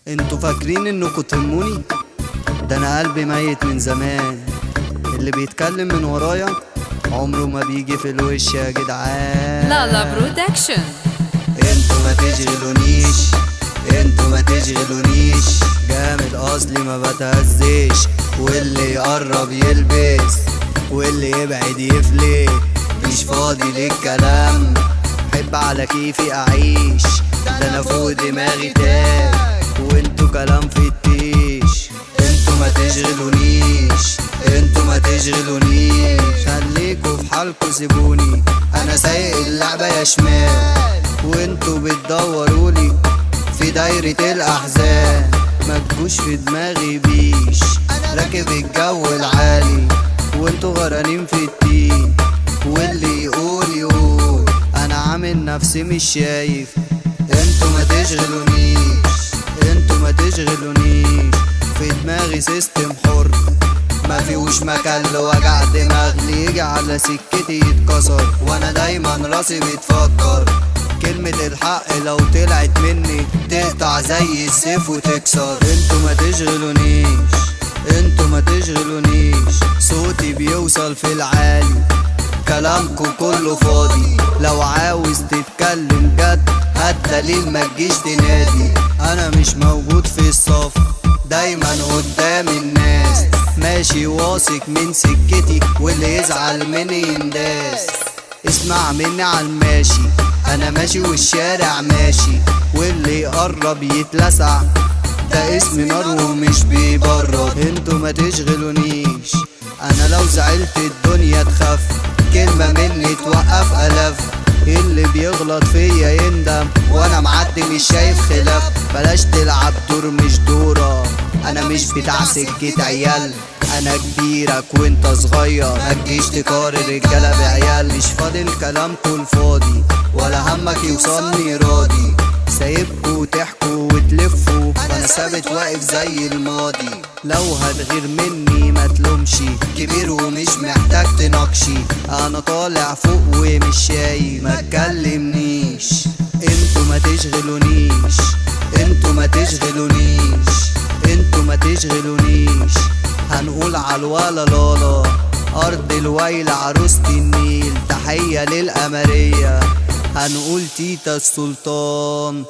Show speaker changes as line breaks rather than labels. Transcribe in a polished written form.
انتوا فاكرين انكوا تهموني؟ ده انا قلبي ميت من زمان. اللي بيتكلم من ورايا عمره ما بيجي في الوش يا جدعان.
لالا برودكشن.
انتوا ما تشغلونيش، انتوا ما تشغلونيش، جامد اصلي ما بتهزيش، واللي يقرب يلبس واللي يبعد يفلت، مش فاضي للكلام، حب على كيفي اعيش، ده انا فوق دماغي تاج وانتوا كلام في التيش. انتوا ما تشغلونيش، انتوا ما تشغلونيش، خليكوا في حالكوا سيبوني، انا سايق اللعبة يا شمال وانتوا بتدورولي في دايرة الاحزان. ما تجوش في دماغي بيش، راكب الجو العالي وانتوا غرقانين في التين، واللي يقول يقول انا عامل نفسي مش شايف. انتوا ما تشغلونيش، انتوا ما تشغلونيش، في دماغي سيستم حر ما فيهوش مكان لوجع دماغ، اللي يجي على سكتي يتكسر، وانا دايما راسي بتفكر كلمة الحق لو طلعت مني تقطع زي السيف وتكسر. انتوا ما تشغلونيش، انتوا ما تشغلونيش، صوتي بيوصل في العالي، كلامكو كله فاضي، لو عاوز تتكلم جد هات دليل ما تجيش تنادي. انا مش موجود في الصف، دايما قدام الناس، ماشي واثق من سكتي، واللي يزعل مني ينداس. اسمع مني عالماشي، انا ماشي والشارع ماشي، واللي يقرب يتلسع، ده اسم نار ومش بيبرد. انتوا ما تشغلونيش، انا لو زعلت الدنيا تخاف، كلمة مني توقف الاف، اللي بيغلط فيا يندم، وانا معدي مش شايف خلاف. بلاش تلعب دور مش دورة، انا مش بتاع سكة عيال، انا كبيرك وانت صغير، ما تجيش تقارن رجالة بعيال، مش فاضي الكلامكوا الفاضي، ولا همك يوصلني راضي، سايبكوا تحكوا وتلفوا وانا ثابت واقف زي الماضي. لو هتغير مني ما تلومشي، كبير ومش محتاج تناقشي، انا طالع فوق ومش شايف ما تكلمنيش. انتوا ما تشغلونيش، انتوا ما تشغلونيش، انتوا ما تشغلونيش، هنقول عالولا لالا ارض الويل عروسة النيل، تحية للقمرية، هنقول تيتا السلطان.